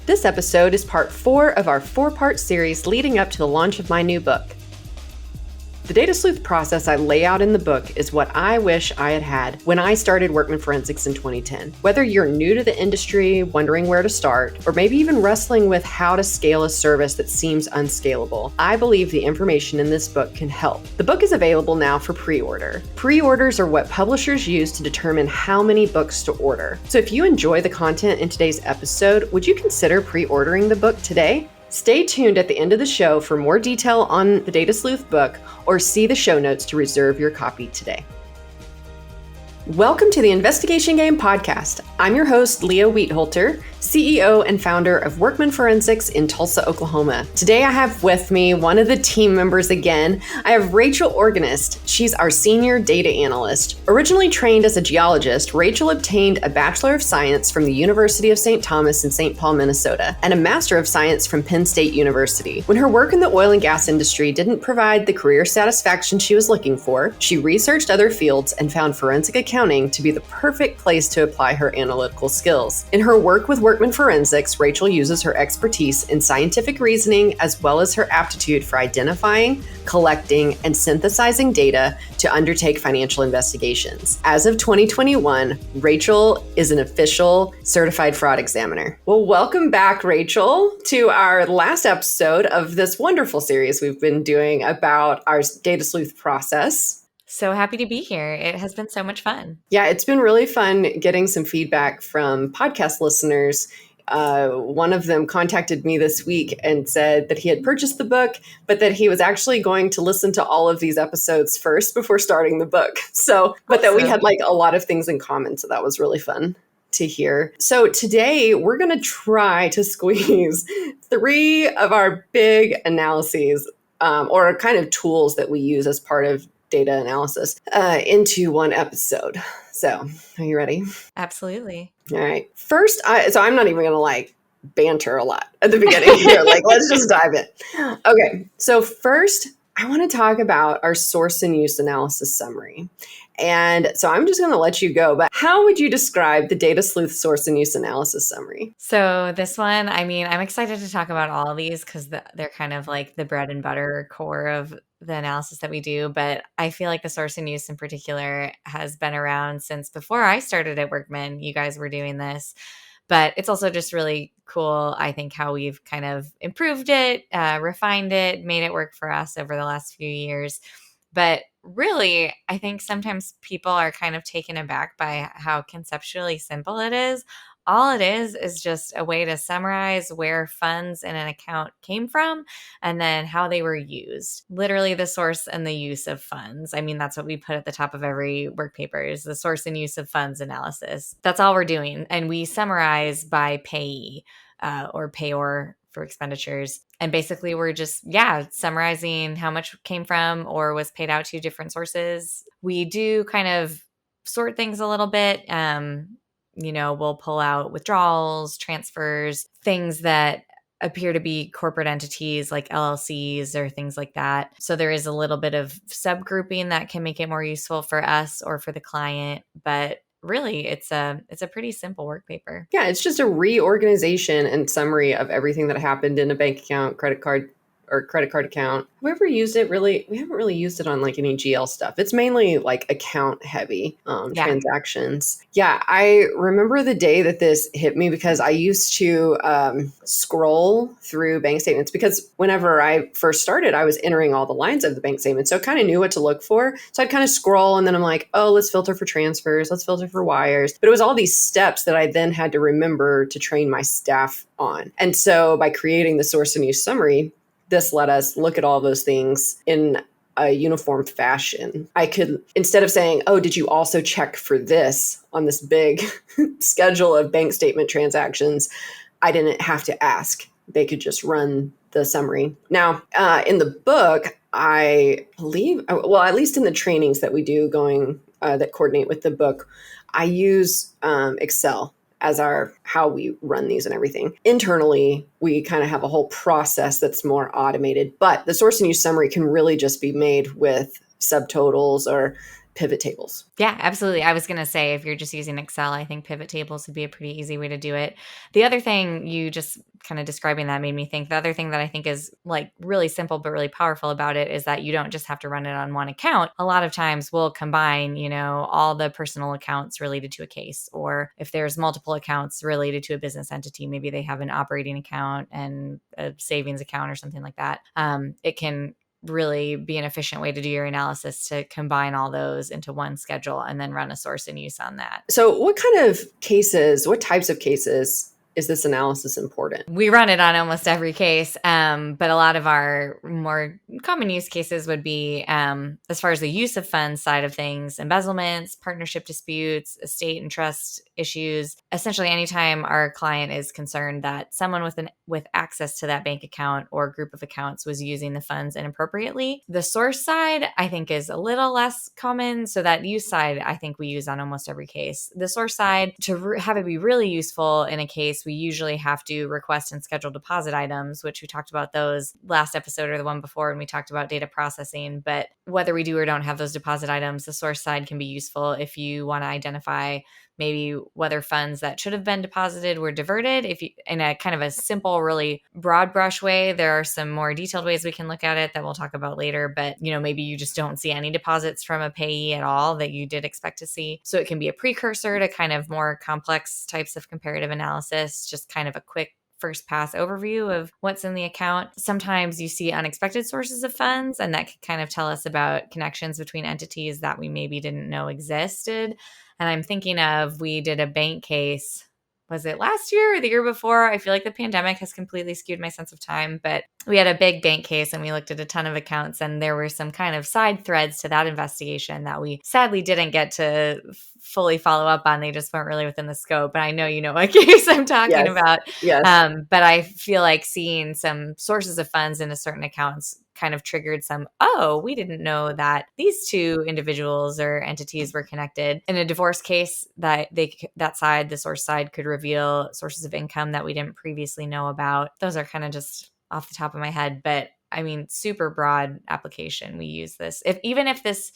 This episode is part 4 of our 4-part series leading up to the launch of my new book. The data sleuth process I lay out in the book is what I wish I had had when I started Workman Forensics in 2010. Whether you're new to the industry, wondering where to start, or maybe even wrestling with how to scale a service that seems unscalable, I believe the information in this book can help. The book is available now for pre-order. Pre-orders are what publishers use to determine how many books to order. So if you enjoy the content in today's episode, would you consider pre-ordering the book today? Stay tuned at the end of the show for more detail on the Data Sleuth book, or see the show notes to reserve your copy today. Welcome to the Investigation Game podcast. I'm your host, Leah Wheatholter, CEO and founder of Workman Forensics in Tulsa, Oklahoma. Today I have with me one of the team members again. I have Rachel Organist. She's our senior data analyst. Originally trained as a geologist, Rachel obtained a Bachelor of Science from the University of St. Thomas in St. Paul, Minnesota, and a Master of Science from Penn State University. When her work in the oil and gas industry didn't provide the career satisfaction she was looking for, she researched other fields and found forensic accounting to be the perfect place to apply her analytical skills. In her work with Workman Forensics, Rachel uses her expertise in scientific reasoning as well as her aptitude for identifying, collecting, and synthesizing data to undertake financial investigations. As of 2021, Rachel is an official certified fraud examiner. Well, welcome back, Rachel, to our last episode of this wonderful series we've been doing about our data sleuth process. So happy to be here. It has been so much fun. Yeah, it's been really fun getting some feedback from podcast listeners. One of them contacted me this week and said that he had purchased the book, but that he was actually going to listen to all of these episodes first before starting the book. So, but that we had like a lot of things in common. So that was really fun to hear. So today we're going to try to squeeze 3 of our big analyses or kind of tools that we use as part of data analysis into one episode. So are you ready? Absolutely. All right. First, so I'm not even going to banter a lot at the beginning here. Let's just dive in. Okay. So first, I want to talk about our source and use analysis summary. And so I'm just going to let you go, but how would you describe the Data Sleuth source and use analysis summary? So this one, I'm excited to talk about all of these because they're kind of like the bread and butter core of the analysis that we do. But I feel like the source and use in particular has been around since before I started at Workman. You guys were doing this. But it's also just really cool, I think, how we've kind of improved it, refined it, made it work for us over the last few years. But really, I think sometimes people are kind of taken aback by how conceptually simple it is. All it is just a way to summarize where funds in an account came from and then how they were used. Literally the source and the use of funds. That's what we put at the top of every work paper is the source and use of funds analysis. That's all we're doing. And we summarize by payee or payor for expenditures. And basically we're just, summarizing how much came from or was paid out to different sources. We do kind of sort things a little bit. We'll pull out withdrawals, transfers, things that appear to be corporate entities like LLCs or things like that. So there is a little bit of subgrouping that can make it more useful for us or for the client. But really, it's a pretty simple work paper. Yeah, it's just a reorganization and summary of everything that happened in a bank account, credit card account. Have we ever used it? We haven't really used it on any GL stuff. It's mainly account heavy transactions. Yeah, I remember the day that this hit me because I used to scroll through bank statements because whenever I first started, I was entering all the lines of the bank statement. So I kind of knew what to look for. So I'd kind of scroll and then I'm like, oh, let's filter for transfers. Let's filter for wires. But it was all these steps that I then had to remember to train my staff on. And so by creating the source and use summary, this let us look at all those things in a uniform fashion. I could, instead of saying, oh, did you also check for this on this big schedule of bank statement transactions, I didn't have to ask. They could just run the summary. Now, in the book, I believe, well, at least in the trainings that we do that coordinate with the book, I use Excel as how we run these and everything. Internally, we kind of have a whole process that's more automated, but the source and use summary can really just be made with subtotals or pivot tables. Yeah, absolutely. I was going to say, if you're just using Excel, I think pivot tables would be a pretty easy way to do it. The other thing, you just kind of describing that made me think, the other thing that I think is like really simple but really powerful about it is that you don't just have to run it on one account. A lot of times we'll combine, all the personal accounts related to a case, or if there's multiple accounts related to a business entity, maybe they have an operating account and a savings account or something like that. It can really be an efficient way to do your analysis, to combine all those into one schedule and then run a source and use on that. So what types of cases is this analysis important? We run it on almost every case, but a lot of our more common use cases would be, as far as the use of funds side of things, embezzlements, partnership disputes, estate and trust issues. Essentially, anytime our client is concerned that someone with access to that bank account or group of accounts was using the funds inappropriately. The source side, I think, is a little less common. So that use side, I think we use on almost every case. The source side, to have it be really useful in a case, we usually have to request and schedule deposit items, which we talked about those last episode or the one before when we talked about data processing. But whether we do or don't have those deposit items, the source side can be useful if you want to identify maybe whether funds that should have been deposited were diverted. If you, in a kind of a simple, really broad brush way, there are some more detailed ways we can look at it that we'll talk about later. But, maybe you just don't see any deposits from a payee at all that you did expect to see. So it can be a precursor to kind of more complex types of comparative analysis, just kind of a quick first pass overview of what's in the account. Sometimes you see unexpected sources of funds, and that can kind of tell us about connections between entities that we maybe didn't know existed. And I'm thinking of, we did a bank case. Was it last year or the year before? I feel like the pandemic has completely skewed my sense of time, but we had a big bank case and we looked at a ton of accounts, and there were some kind of side threads to that investigation that we sadly didn't get to fully follow up on. They just weren't really within the scope. And I know you know what case I'm talking about. Yes. But I feel like seeing some sources of funds into certain accounts kind of triggered some, we didn't know that these two individuals or entities were connected. In a divorce case, the source side could reveal sources of income that we didn't previously know about. Those are kind of just off the top of my head, but I mean, super broad application. We use this.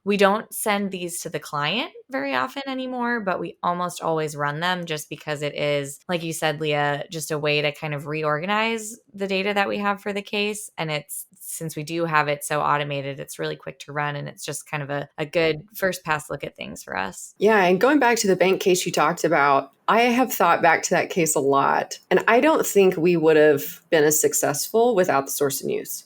We don't send these to the client very often anymore, but we almost always run them, just because it is, like you said, Leah, just a way to kind of reorganize the data that we have for the case. And since we do have it so automated, it's really quick to run, and it's just kind of a good first pass look at things for us. Yeah. And going back to the bank case you talked about, I have thought back to that case a lot, and I don't think we would have been as successful without the source and use,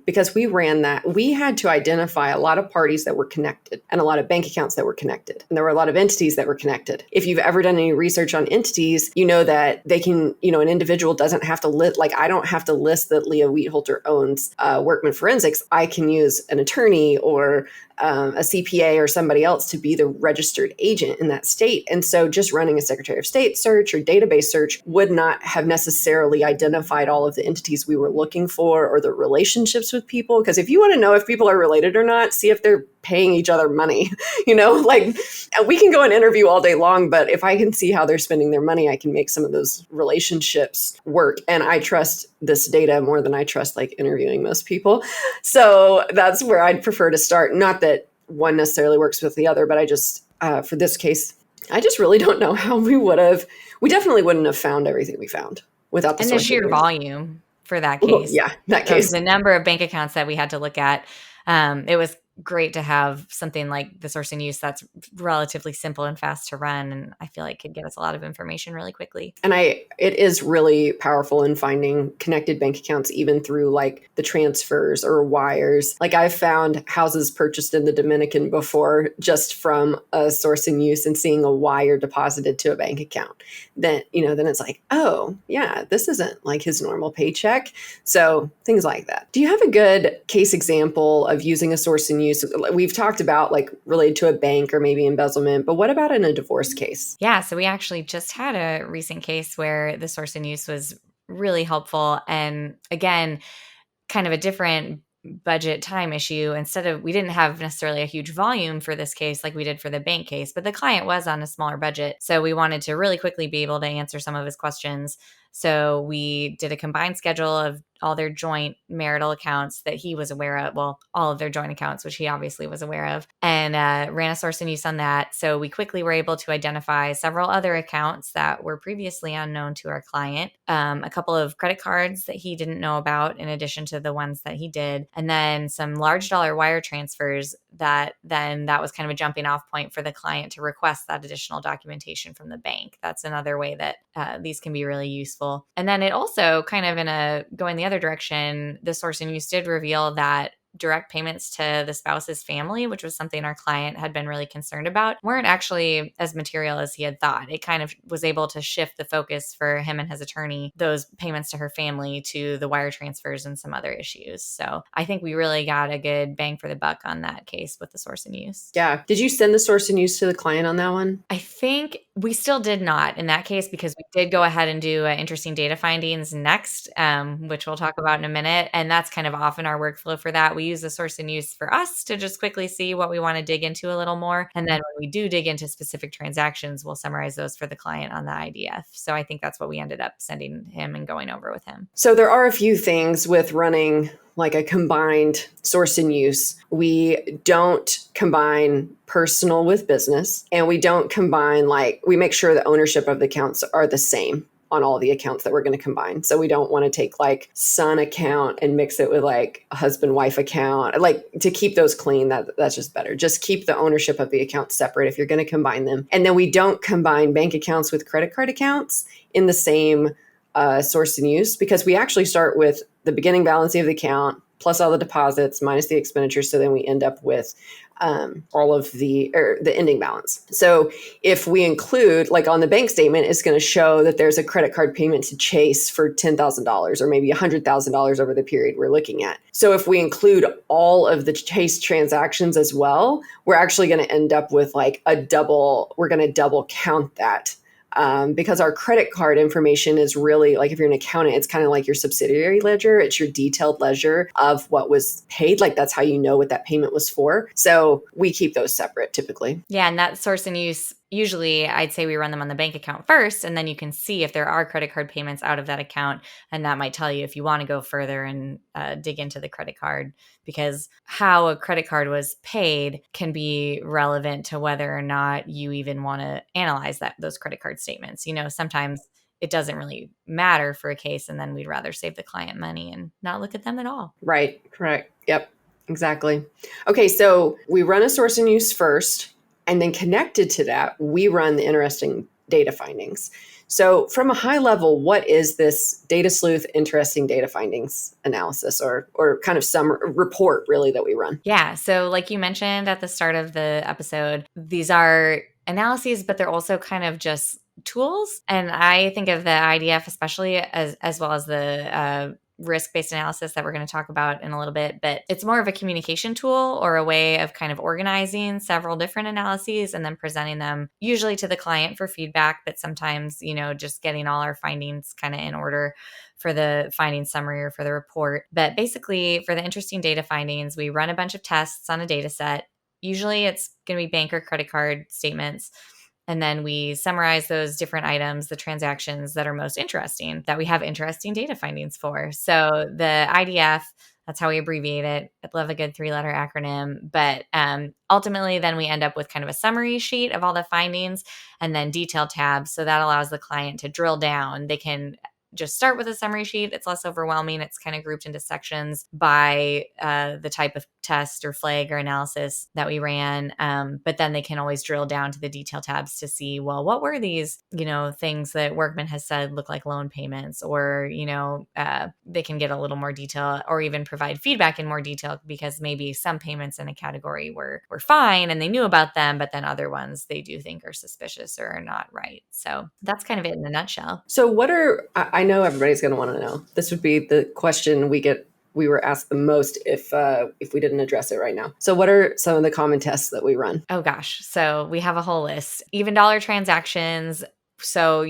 because we ran that. We had to identify a lot of parties that were connected and a lot of bank accounts that were connected. And there were a lot of entities that were connected. If you've ever done any research on entities, you know that they can, an individual doesn't have to list, like I don't have to list that Leah Wheatholter owns Workman Forensics. I can use an attorney or a CPA or somebody else to be the registered agent in that state. And so just running a Secretary of State search or database search would not have necessarily identified all of the entities we were looking for or the relationships with people. Because if you want to know if people are related or not, see if they're paying each other money. Like we can go and interview all day long, but if I can see how they're spending their money, I can make some of those relationships work. And I trust this data more than I trust like interviewing most people. So that's where I'd prefer to start. Not that one necessarily works with the other, but I just, for this case, I just really don't know how we definitely wouldn't have found everything we found without the and the sheer volume for that case. Well, yeah, that case. The number of bank accounts that we had to look at. It was great to have something like the source and use that's relatively simple and fast to run. And I feel like could get us a lot of information really quickly. And it is really powerful in finding connected bank accounts, even through like the transfers or wires. Like I've found houses purchased in the Dominican before just from a source and use and seeing a wire deposited to a bank account. Then it's like, oh yeah, this isn't like his normal paycheck. So things like that. Do you have a good case example of using a source and use? We've talked about like related to a bank or maybe embezzlement, but what about in a divorce case? Yeah, so we actually just had a recent case where the source and use was really helpful. And again, kind of a different budget time issue. We didn't have necessarily a huge volume for this case like we did for the bank case, but the client was on a smaller budget. So we wanted to really quickly be able to answer some of his questions. So we did a combined schedule all their joint marital accounts that he was aware of. Well, all of their joint accounts, which he obviously was aware of, and ran a source and use on that. So we quickly were able to identify several other accounts that were previously unknown to our client, a couple of credit cards that he didn't know about in addition to the ones that he did, and then some large dollar wire transfers that was kind of a jumping off point for the client to request that additional documentation from the bank. That's another way that these can be really useful. And then it also kind of going the other direction, the source and use did reveal that direct payments to the spouse's family, which was something our client had been really concerned about, weren't actually as material as he had thought. It kind of was able to shift the focus for him and his attorney, those payments to her family, to the wire transfers and some other issues. So I think we really got a good bang for the buck on that case with the source and use. Yeah. Did you send the source and use to the client on that one? I think we still did not in that case, because we did go ahead and do interesting data findings next, which we'll talk about in a minute. And that's kind of often our workflow for that. We use the source and use for us to just quickly see what we want to dig into a little more. And then when we do dig into specific transactions, we'll summarize those for the client on the IDF. So I think that's what we ended up sending him and going over with him. So there are a few things with running like a combined source and use. We don't combine personal with business, and we don't combine, we make sure the ownership of the accounts are the same on all the accounts that we're going to combine. So we don't want to take son account and mix it with a husband-wife account. To keep those clean, that's just better. Just keep the ownership of the accounts separate if you're going to combine them. And then we don't combine bank accounts with credit card accounts in the same source and use, because we actually start with the beginning balance of the account plus all the deposits minus the expenditures. So then we end up with all of the ending balance. So if we include, on the bank statement, it's going to show that there's a credit card payment to Chase for $10,000 or maybe $100,000 over the period we're looking at. So if we include all of the Chase transactions as well, we're actually going to end up with we're going to double count that. Because our credit card information is really, if you're an accountant, it's kind of like your subsidiary ledger. It's your detailed ledger of what was paid. That's how you know what that payment was for. So we keep those separate typically. Yeah. And that source and use, usually I'd say we run them on the bank account first, and then you can see if there are credit card payments out of that account. And that might tell you if you want to go further and dig into the credit card, because how a credit card was paid can be relevant to whether or not you even want to analyze those credit card statements. Sometimes it doesn't really matter for a case, and then we'd rather save the client money and not look at them at all. Right. Correct. Yep. Exactly. Okay. So we run a source and use first, and then connected to that, we run the interesting data findings. So from a high level, what is this Data Sleuth interesting data findings analysis or kind of some report really that we run? Yeah. So like you mentioned at the start of the episode, these are analyses, but they're also kind of just tools. And I think of the IDF especially as well as the risk-based analysis that we're going to talk about in a little bit, but it's more of a communication tool or a way of kind of organizing several different analyses and then presenting them usually to the client for feedback, but sometimes, just getting all our findings kind of in order for the finding summary or for the report. But basically for the interesting data findings, we run a bunch of tests on a data set. Usually it's going to be bank or credit card statements. And then we summarize those different items, the transactions that are most interesting, that we have interesting data findings for. So the IDF, that's how we abbreviate it. I love a good 3-letter acronym. But ultimately, then we end up with kind of a summary sheet of all the findings and then detailed tabs. So that allows the client to drill down. They can just start with a summary sheet. It's less overwhelming. It's kind of grouped into sections by the type of test or flag or analysis that we ran. But then they can always drill down to the detail tabs to see, well, what were these, things that Workman has said look like loan payments, or, they can get a little more detail or even provide feedback in more detail, because maybe some payments in a category were fine and they knew about them, but then other ones they do think are suspicious or are not right. So that's kind of it in a nutshell. So I know everybody's going to want to know. This would be the question we were asked the most if we didn't address it right now. So what are some of the common tests that we run? Oh gosh. So we have a whole list. Even dollar transactions, So,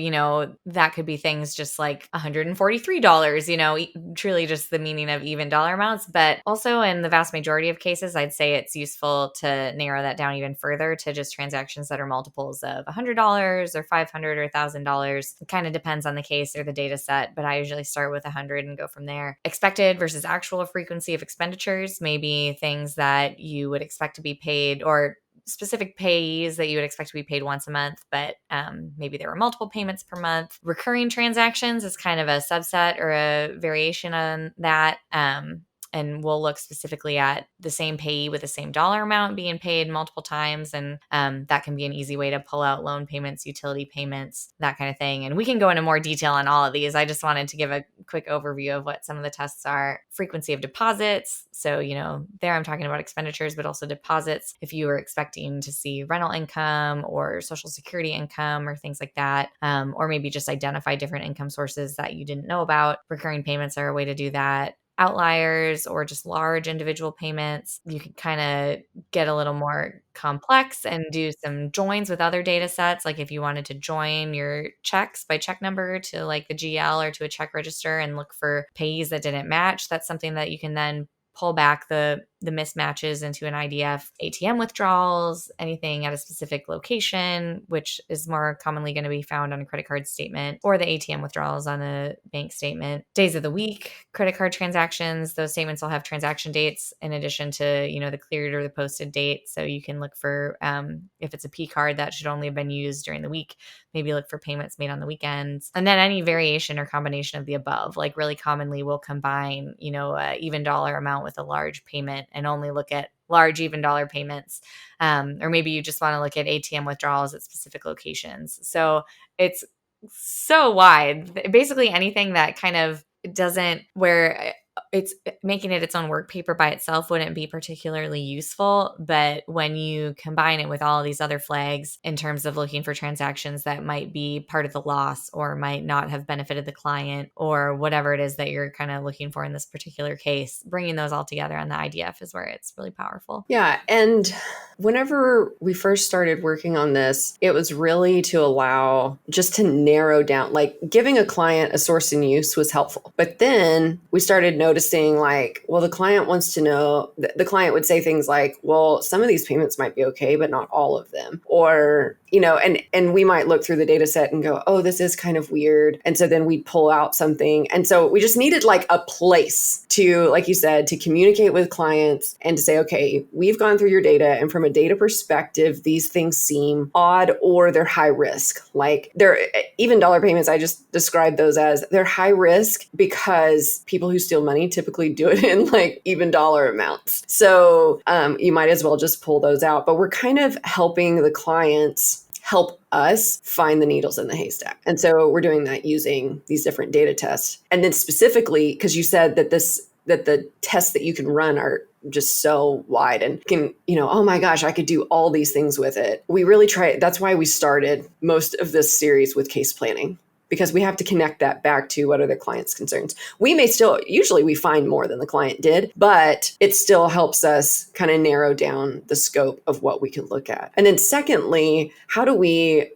that could be things just like $143, truly just the meaning of even dollar amounts. But also in the vast majority of cases, I'd say it's useful to narrow that down even further to just transactions that are multiples of $100 or $500 or $1,000. It kind of depends on the case or the data set, but I usually start with 100 and go from there. Expected versus actual frequency of expenditures, maybe things that you would expect to be paid, or specific payees that you would expect to be paid once a month, but maybe there were multiple payments per month. Recurring transactions is kind of a subset or a variation on that. And we'll look specifically at the same payee with the same dollar amount being paid multiple times. And that can be an easy way to pull out loan payments, utility payments, that kind of thing. And we can go into more detail on all of these. I just wanted to give a quick overview of what some of the tests are. Frequency of deposits. So, there I'm talking about expenditures, but also deposits. If you were expecting to see rental income or Social Security income or things like that, or maybe just identify different income sources that you didn't know about, recurring payments are a way to do that. Outliers or just large individual payments, you can kind of get a little more complex and do some joins with other data sets. Like if you wanted to join your checks by check number to like the GL or to a check register and look for payees that didn't match, that's something that you can then pull back the mismatches into an IDF. ATM withdrawals, anything at a specific location, which is more commonly going to be found on a credit card statement, or the ATM withdrawals on a bank statement. Days of the week, credit card transactions, those statements will have transaction dates in addition to, the cleared or the posted date. So you can look for, if it's a P card that should only have been used during the week, maybe look for payments made on the weekends. And then any variation or combination of the above, like really commonly we'll combine, a even dollar amount with a large payment and only look at large even dollar payments. Or maybe you just want to look at ATM withdrawals at specific locations. So it's so wide. Basically anything that kind of doesn't, where it's making it its own work paper by itself wouldn't be particularly useful. But when you combine it with all of these other flags in terms of looking for transactions that might be part of the loss or might not have benefited the client or whatever it is that you're kind of looking for in this particular case, bringing those all together on the IDF is where it's really powerful. Yeah. And whenever we first started working on this, it was really to allow just to narrow down, like giving a client a source and use was helpful. But then we started noticing like, well, the client wants to know, the client would say things like, well, some of these payments might be okay, but not all of them. Or, and we might look through the data set and go, oh, this is kind of weird. And so then we'd pull out something. And so we just needed like a place to, like you said, to communicate with clients and to say, okay, we've gone through your data. And from a data perspective, these things seem odd or they're high risk. Like they're even dollar payments. I just described those as they're high risk because people who steal money typically do it in like even dollar amounts. So you might as well just pull those out. But we're kind of helping the clients help us find the needles in the haystack. And so we're doing that using these different data tests. And then specifically, because you said that the tests that you can run are just so wide and can, oh my gosh, I could do all these things with it. We really try. That's why we started most of this series with case planning, because we have to connect that back to what are the client's concerns. We may still, usually we find more than the client did, but it still helps us kind of narrow down the scope of what we can look at. And then secondly, how do we,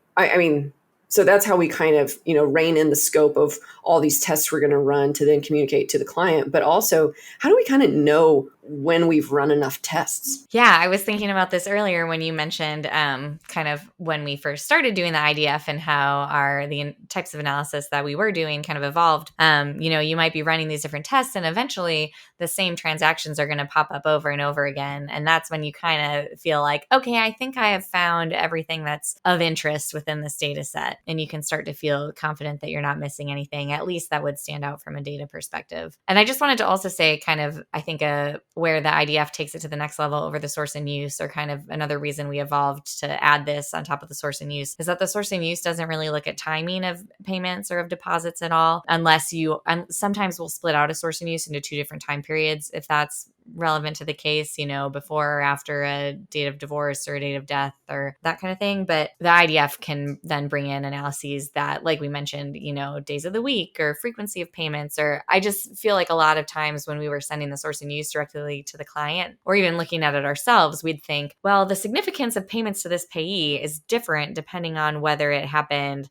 so that's how we kind of, rein in the scope of all these tests we're going to run to then communicate to the client. But also, how do we kind of know when we've run enough tests? Yeah, I was thinking about this earlier when you mentioned kind of when we first started doing the IDF and how the types of analysis that we were doing kind of evolved. You might be running these different tests and eventually the same transactions are going to pop up over and over again. And that's when you kind of feel like, okay, I think I have found everything that's of interest within this data set. And you can start to feel confident that you're not missing anything. At least that would stand out from a data perspective. And I just wanted to also say kind of, I think where the IDF takes it to the next level over the source and use, or kind of another reason we evolved to add this on top of the source and use, is that the source and use doesn't really look at timing of payments or of deposits at all, unless sometimes we'll split out a source and use into two different time periods if that's relevant to the case, before or after a date of divorce or a date of death or that kind of thing. But the IDF can then bring in analyses that, like we mentioned, days of the week or frequency of payments. Or I just feel like a lot of times when we were sending the source and use directly to the client or even looking at it ourselves, we'd think, well, the significance of payments to this payee is different depending on whether it happened,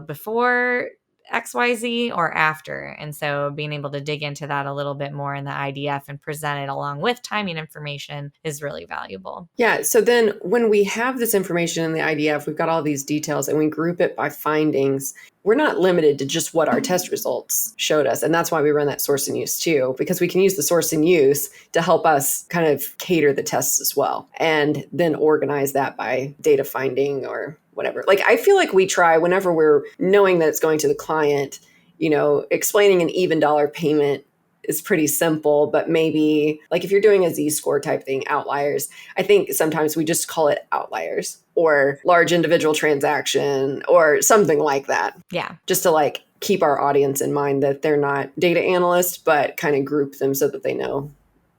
before XYZ or after. And so being able to dig into that a little bit more in the IDF and present it along with timing information is really valuable. Yeah. So then when we have this information in the IDF, we've got all these details and we group it by findings. We're not limited to just what our test results showed us. And that's why we run that source and use too, because we can use the source and use to help us kind of cater the tests as well. And then organize that by data finding or whatever. Like, I feel like we try whenever we're knowing that it's going to the client, explaining an even dollar payment is pretty simple, but maybe like if you're doing a Z-score type thing, outliers, I think sometimes we just call it outliers or large individual transaction or something like that. Yeah. Just to like keep our audience in mind that they're not data analysts, but kind of group them so that they know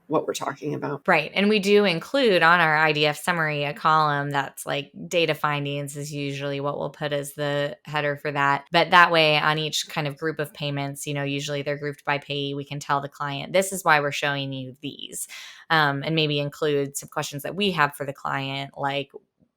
what we're talking about. Right. And we do include on our IDF summary a column that's like data findings is usually what we'll put as the header for that. But that way on each kind of group of payments, usually they're grouped by payee. We can tell the client, this is why we're showing you these, and maybe include some questions that we have for the client, like,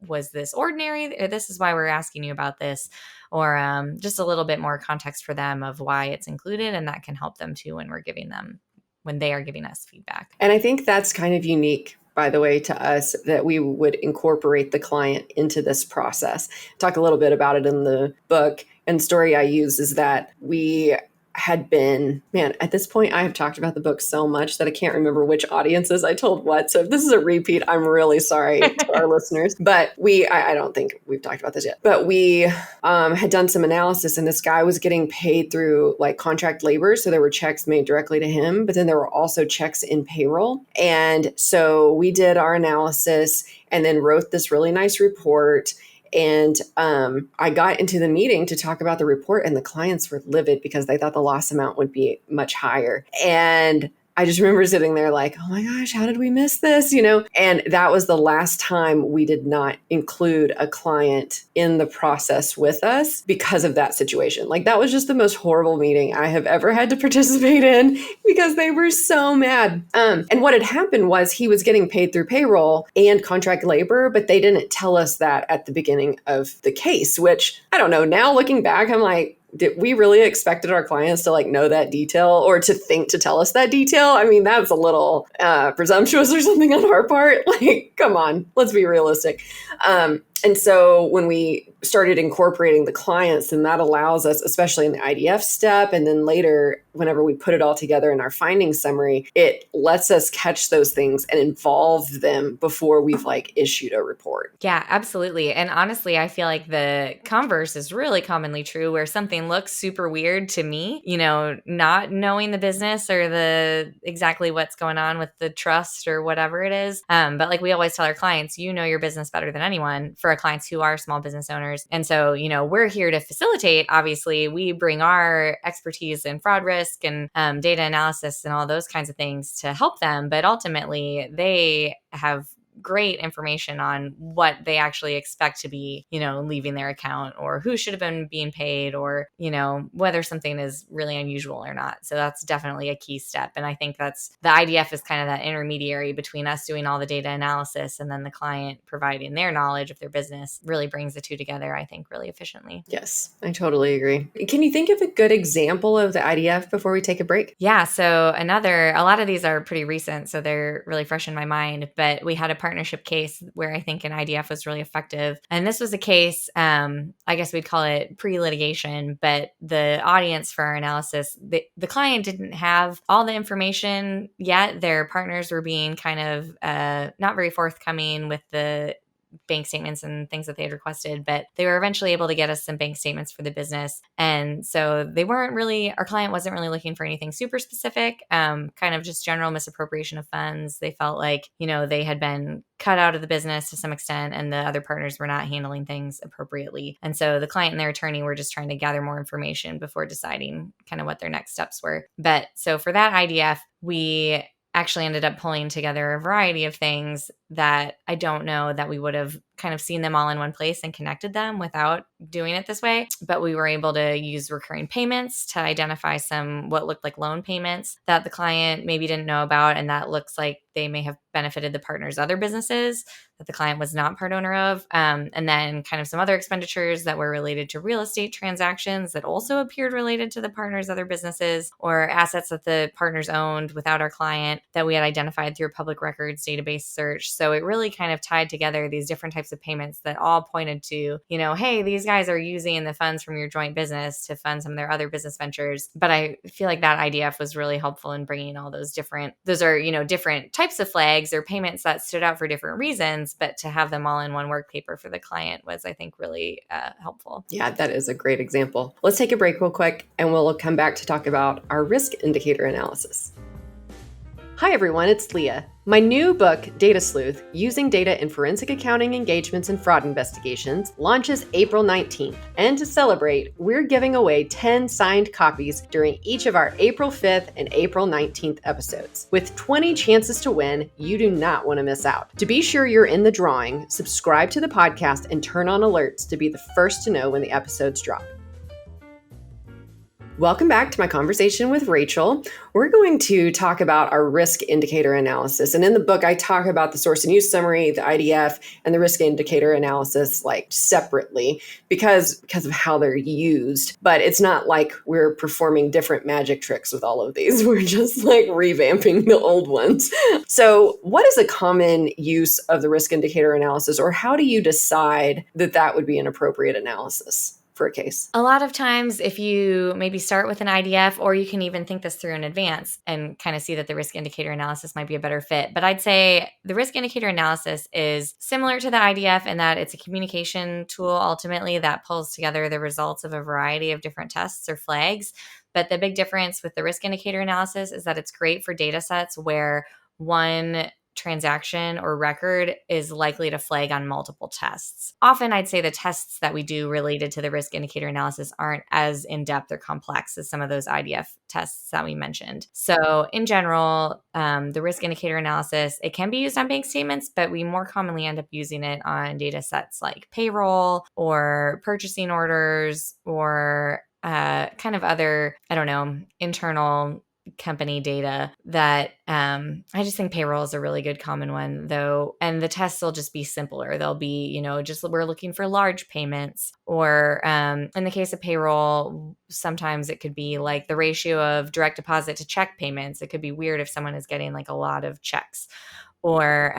was this ordinary? Or this is why we're asking you about this, or just a little bit more context for them of why it's included. And that can help them too when they are giving us feedback. And I think that's kind of unique, by the way, to us, that we would incorporate the client into this process. Talk a little bit about it in the book. And story I use is that we had been, at this point, I have talked about the book so much that I can't remember which audiences I told what. So if this is a repeat, I'm really sorry to our listeners. But I don't think we've talked about this yet, but we had done some analysis and this guy was getting paid through like contract labor. So there were checks made directly to him, but then there were also checks in payroll. And so we did our analysis and then wrote this really nice report. And I got into the meeting to talk about the report and the clients were livid because they thought the loss amount would be much higher. And I just remember sitting there like, oh my gosh, how did we miss this? And that was the last time we did not include a client in the process with us because of that situation. Like that was just the most horrible meeting I have ever had to participate in because they were so mad. And what had happened was he was getting paid through payroll and contract labor, but they didn't tell us that at the beginning of the case, which I don't know. Now looking back, I'm like, did we really expected our clients to like know that detail or to think to tell us that detail? I mean, that's a little presumptuous or something on our part. Like, come on, let's be realistic. And so when we started incorporating the clients, then that allows us, especially in the IDF step, and then later, whenever we put it all together in our findings summary, it lets us catch those things and involve them before we've like issued a report. Yeah, absolutely. And honestly, I feel like the converse is really commonly true where something looks super weird to me, not knowing the business or exactly what's going on with the trust or whatever it is. But like we always tell our clients, your business better than anyone for our clients who are small business owners. And so, we're here to facilitate. Obviously, we bring our expertise in fraud risk and data analysis and all those kinds of things to help them. But ultimately, they have great information on what they actually expect to be, leaving their account or who should have been being paid or, whether something is really unusual or not. So that's definitely a key step. And I think that's the IDF is kind of that intermediary between us doing all the data analysis and then the client providing their knowledge of their business really brings the two together, I think, really efficiently. Yes, I totally agree. Can you think of a good example of the IDF before we take a break? Yeah. So a lot of these are pretty recent, so they're really fresh in my mind, but we had a partnership case where I think an IDF was really effective. And this was a case, I guess we'd call it pre-litigation, but the audience for our analysis, the client didn't have all the information yet. Their partners were being kind of not very forthcoming with the bank statements and things that they had requested, but they were eventually able to get us some bank statements for the business. And so our client wasn't really looking for anything super specific, kind of just general misappropriation of funds. They felt like, they had been cut out of the business to some extent and the other partners were not handling things appropriately. And so the client and their attorney were just trying to gather more information before deciding kind of what their next steps were. But so for that IDF, we actually ended up pulling together a variety of things that I don't know that we would have kind of seen them all in one place and connected them without doing it this way. But we were able to use recurring payments to identify some what looked like loan payments that the client maybe didn't know about. And that looks like they may have benefited the partner's other businesses that the client was not part owner of. And then kind of some other expenditures that were related to real estate transactions that also appeared related to the partner's other businesses, or assets that the partners owned without our client that we had identified through a public records database search. So it really kind of tied together these different types of payments that all pointed to, hey, these guys are using the funds from your joint business to fund some of their other business ventures. But I feel like that IDF was really helpful in bringing all those different types of flags or payments that stood out for different reasons, but to have them all in one work paper for the client was, I think, really helpful. Yeah, that is a great example. Let's take a break real quick, and we'll come back to talk about our risk indicator analysis. Hi everyone, it's Leah. My new book, Data Sleuth, Using Data in Forensic Accounting Engagements and Fraud Investigations, launches April 19th. And to celebrate, we're giving away 10 signed copies during each of our April 5th and April 19th episodes. With 20 chances to win, you do not want to miss out. To be sure you're in the drawing, subscribe to the podcast and turn on alerts to be the first to know when the episodes drop. Welcome back to my conversation with Rachel. We're going to talk about our risk indicator analysis. And in the book, I talk about the source and use summary, the IDF, and the risk indicator analysis separately because of how they're used. But it's not like we're performing different magic tricks with all of these. We're just revamping the old ones. So what is a common use of the risk indicator analysis, or how do you decide that would be an appropriate analysis for a case? A lot of times, if you maybe start with an IDF, or you can even think this through in advance and kind of see that the risk indicator analysis might be a better fit. But I'd say the risk indicator analysis is similar to the IDF in that it's a communication tool ultimately that pulls together the results of a variety of different tests or flags. But the big difference with the risk indicator analysis is that it's great for data sets where one transaction or record is likely to flag on multiple tests. Often I'd say the tests that we do related to the risk indicator analysis aren't as in-depth or complex as some of those IDF tests that we mentioned. So in general, the risk indicator analysis, it can be used on bank statements, but we more commonly end up using it on data sets like payroll or purchasing orders or kind of other, internal company data that I just think payroll is a really good common one though. And the tests will just be simpler. They'll be, just we're looking for large payments, or in the case of payroll, sometimes it could be like the ratio of direct deposit to check payments. It could be weird if someone is getting a lot of checks, or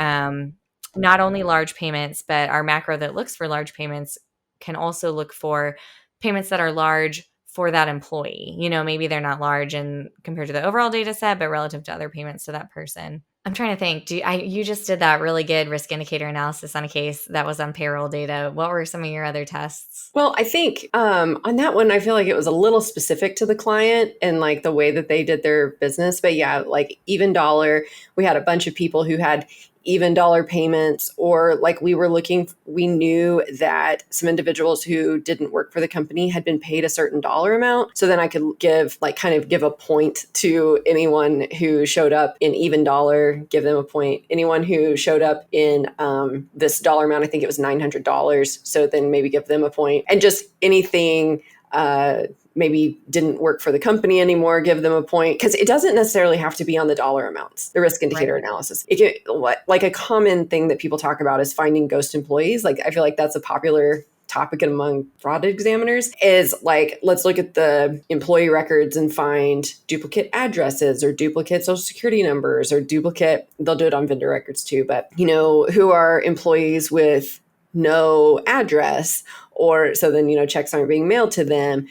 not only large payments, but our macro that looks for large payments can also look for payments that are large for that employee. Maybe they're not large and compared to the overall data set, but relative to other payments to that person. I'm trying to think. You just did that really good risk indicator analysis on a case that was on payroll data. What were some of your other tests? Well, I think on that one, I feel like it was a little specific to the client and the way that they did their business. But yeah, even dollar, we had a bunch of people who had even dollar payments, or we knew that some individuals who didn't work for the company had been paid a certain dollar amount. So then I could give a point to anyone who showed up in even dollar, give them a point. Anyone who showed up in this dollar amount, I think it was $900. So then maybe give them a point, and just anything maybe didn't work for the company anymore, give them a point. Because it doesn't necessarily have to be on the dollar amounts, the risk indicator analysis. It can, a common thing that people talk about is finding ghost employees. I feel like that's a popular topic among fraud examiners, is let's look at the employee records and find duplicate addresses or duplicate social security numbers or they'll do it on vendor records too, but who are employees with no address, or so then checks aren't being mailed to them,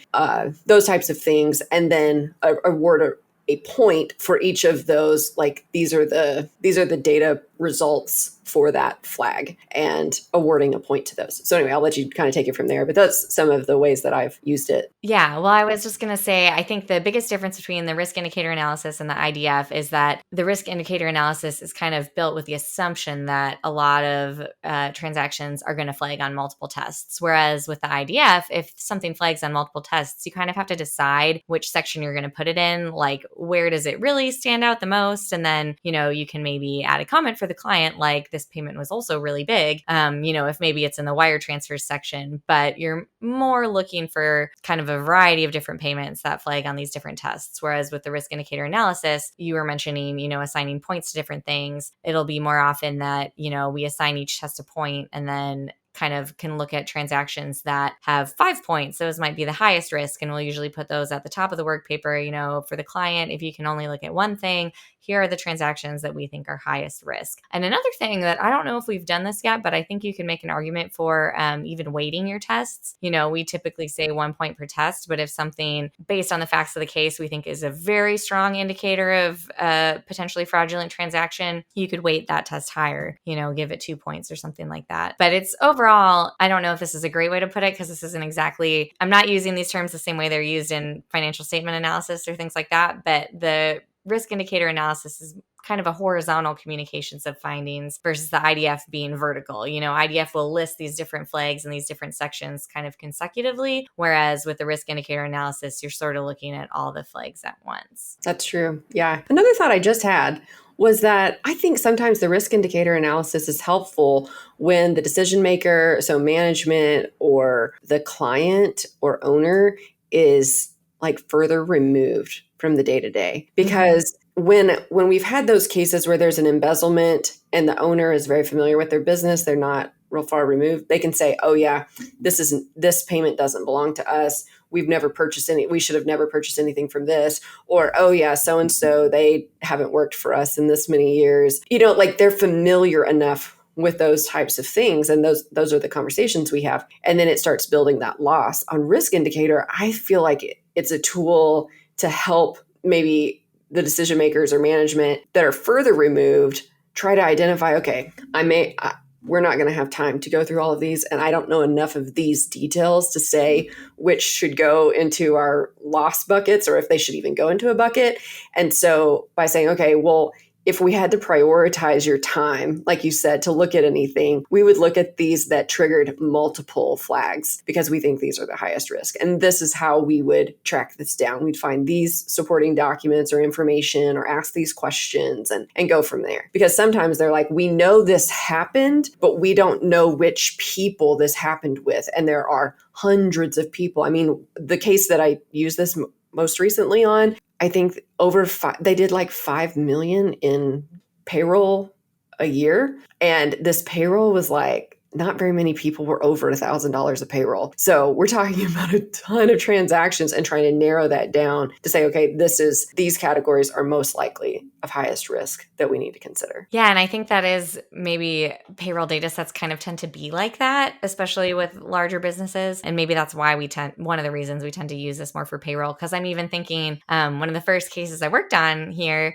those types of things, and then award a point for each of those. These are the data results for that flag and awarding a point to those. So anyway, I'll let you kind of take it from there, but that's some of the ways that I've used it. Yeah, well, I was just going to say, I think the biggest difference between the risk indicator analysis and the IDF is that the risk indicator analysis is kind of built with the assumption that a lot of transactions are going to flag on multiple tests. Whereas with the IDF, if something flags on multiple tests, you kind of have to decide which section you're going to put it in, like where does it really stand out the most? And then, you can maybe add a comment for the client, like this payment was also really big, if maybe it's in the wire transfers section, but you're more looking for kind of a variety of different payments that flag on these different tests. Whereas with the risk indicator analysis, you were mentioning, assigning points to different things. It'll be more often that, we assign each test a point and then kind of can look at transactions that have 5 points. Those might be the highest risk. And we'll usually put those at the top of the work paper, for the client. If you can only look at one thing, here are the transactions that we think are highest risk. And another thing that I don't know if we've done this yet, but I think you can make an argument for even weighting your tests. We typically say 1 point per test, but if something based on the facts of the case we think is a very strong indicator of a potentially fraudulent transaction, you could weight that test higher, give it 2 points or something like that. But it's overall, I don't know if this is a great way to put it because this isn't exactly, I'm not using these terms the same way they're used in financial statement analysis or things like that, but the risk indicator analysis is kind of a horizontal communications of findings versus the IDF being vertical. IDF will list these different flags in these different sections kind of consecutively, whereas with the risk indicator analysis, you're sort of looking at all the flags at once. That's true. Yeah. Another thought I just had was that I think sometimes the risk indicator analysis is helpful when the decision maker, so management or the client or owner, is like further removed from the day-to-day. Because when we've had those cases where there's an embezzlement and the owner is very familiar with their business, they're not real far removed, they can say, oh yeah, this payment doesn't belong to us. We should have never purchased anything from this. Or, oh yeah, so-and-so, they haven't worked for us in this many years. Like they're familiar enough with those types of things. And those are the conversations we have. And then it starts building that loss. On risk indicator, I feel like it's a tool to help maybe the decision makers or management that are further removed try to identify, okay, we're not going to have time to go through all of these. And I don't know enough of these details to say which should go into our loss buckets or if they should even go into a bucket. And so by saying, okay, well, if we had to prioritize your time, like you said, to look at anything, we would look at these that triggered multiple flags because we think these are the highest risk. And this is how we would track this down. We'd find these supporting documents or information or ask these questions and go from there. Because sometimes they're like, we know this happened, but we don't know which people this happened with. And there are hundreds of people. I mean, the case that I used this most recently on, I think they did like 5 million in payroll a year. And this payroll was like, not very many people were over $1,000 of payroll. So we're talking about a ton of transactions and trying to narrow that down to say, okay, these categories are most likely of highest risk that we need to consider. Yeah. And I think that is maybe payroll data sets kind of tend to be like that, especially with larger businesses. And maybe that's why one of the reasons we tend to use this more for payroll. Cause I'm even thinking one of the first cases I worked on here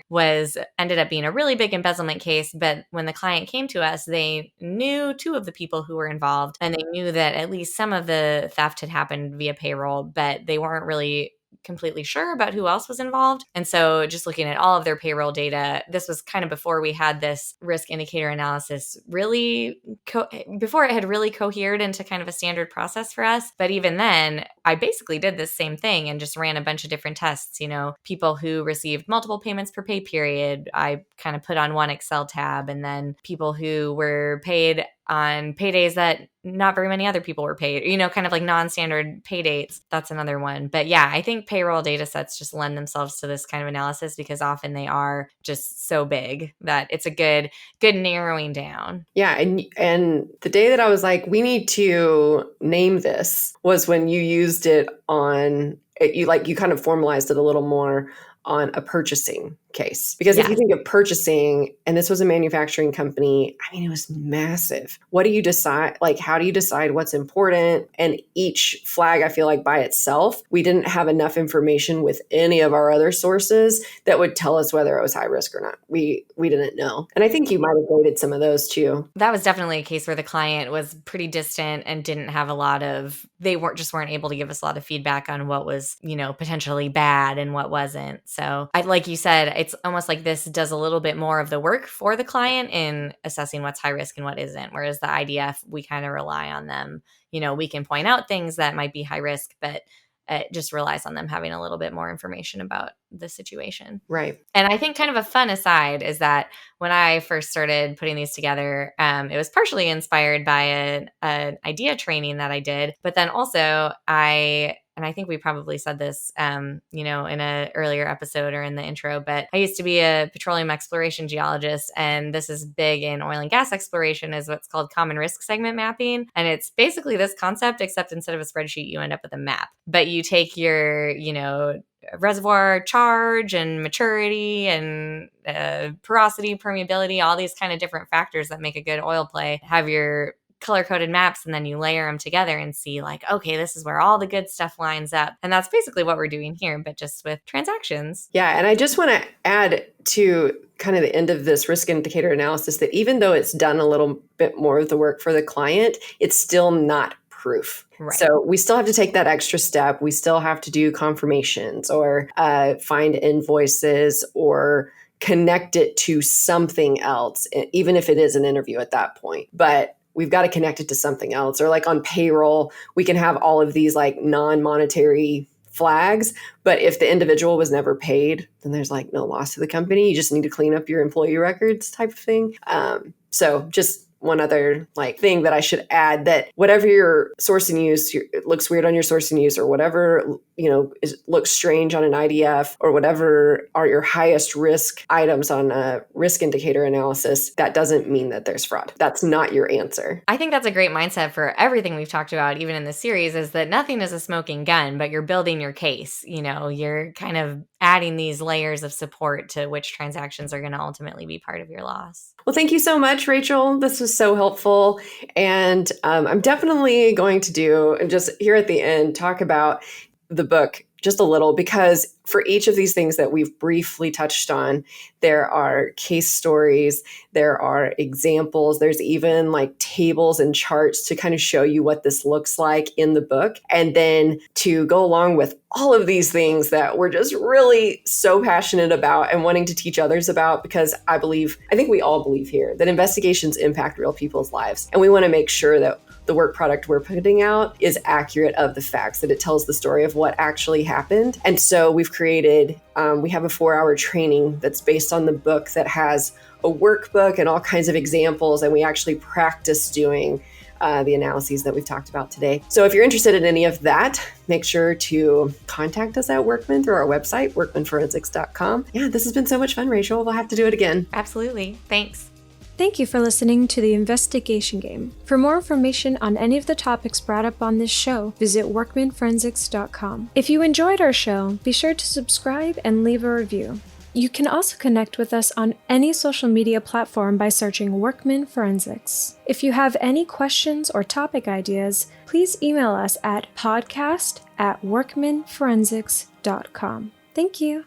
ended up being a really big embezzlement case. But when the client came to us, they knew 2 of the people who were involved, and they knew that at least some of the theft had happened via payroll, but they weren't really completely sure about who else was involved. And so just looking at all of their payroll data, this was kind of before we had this risk indicator analysis before it had really cohered into kind of a standard process for us. But even then, I basically did this same thing and just ran a bunch of different tests. People who received multiple payments per pay period, I kind of put on one Excel tab, and then people who were paid on paydays that not very many other people were paid, kind of like non-standard pay dates. That's another one. But yeah, I think payroll data sets just lend themselves to this kind of analysis because often they are just so big that it's a good narrowing down. Yeah. And the day that I was like, we need to name this was when you used it on, you kind of formalized it a little more on a purchasing case. Because if you Yes. think of purchasing, and this was a manufacturing company, I mean, it was massive. What do you decide? Like, how do you decide what's important? And each flag, I feel like by itself, we didn't have enough information with any of our other sources that would tell us whether it was high risk or not. We didn't know. And I think you might have graded some of those too. That was definitely a case where the client was pretty distant and didn't have a lot of, they weren't able to give us a lot of feedback on what was, potentially bad and what wasn't. So like you said, it's almost like this does a little bit more of the work for the client in assessing what's high risk and what isn't. Whereas the IDF, we kind of rely on them. We can point out things that might be high risk, but it just relies on them having a little bit more information about the situation. Right. And I think kind of a fun aside is that when I first started putting these together, it was partially inspired by an idea training that I did. But then also I think we probably said this, in an earlier episode or in the intro, but I used to be a petroleum exploration geologist. And this is big in oil and gas exploration, is what's called common risk segment mapping. And it's basically this concept, except instead of a spreadsheet, you end up with a map. But you take your, reservoir charge and maturity and porosity, permeability, all these kind of different factors that make a good oil play, have your color-coded maps, and then you layer them together and see like, okay, this is where all the good stuff lines up. And that's basically what we're doing here, but just with transactions. Yeah. And I just want to add to kind of the end of this risk indicator analysis that even though it's done a little bit more of the work for the client, it's still not proof. Right. So we still have to take that extra step. We still have to do confirmations or find invoices or connect it to something else, even if it is an interview at that point. But we've got to connect it to something else. Or like on payroll, we can have all of these like non-monetary flags, but if the individual was never paid, then there's like no loss to the company. You just need to clean up your employee records type of thing. So just one other like thing that I should add, that whatever your source and use, it looks weird on your source and use, or whatever, looks strange on an IDF, or whatever are your highest risk items on a risk indicator analysis, that doesn't mean that there's fraud. That's not your answer. I think that's a great mindset for everything we've talked about, even in this series, is that nothing is a smoking gun, but you're building your case. You're kind of adding these layers of support to which transactions are going to ultimately be part of your loss. Well, thank you so much, Rachel. This was so helpful. And I'm definitely going to do, just here at the end, talk about the book just a little, because for each of these things that we've briefly touched on, there are case stories, there are examples, there's even like tables and charts to kind of show you what this looks like in the book. And then to go along with all of these things that we're just really so passionate about and wanting to teach others about, because I think we all believe here that investigations impact real people's lives. And we want to make sure that the work product we're putting out is accurate of the facts, that it tells the story of what actually happened. And so we've created, we have a 4-hour training that's based on the book that has a workbook and all kinds of examples. And we actually practice doing the analyses that we've talked about today. So if you're interested in any of that, make sure to contact us at Workman through our website, workmanforensics.com. Yeah, this has been so much fun, Rachel. We'll have to do it again. Absolutely. Thanks. Thank you for listening to The Investigation Game. For more information on any of the topics brought up on this show, visit workmanforensics.com. If you enjoyed our show, be sure to subscribe and leave a review. You can also connect with us on any social media platform by searching Workman Forensics. If you have any questions or topic ideas, please email us at podcast@workmanforensics.com. Thank you.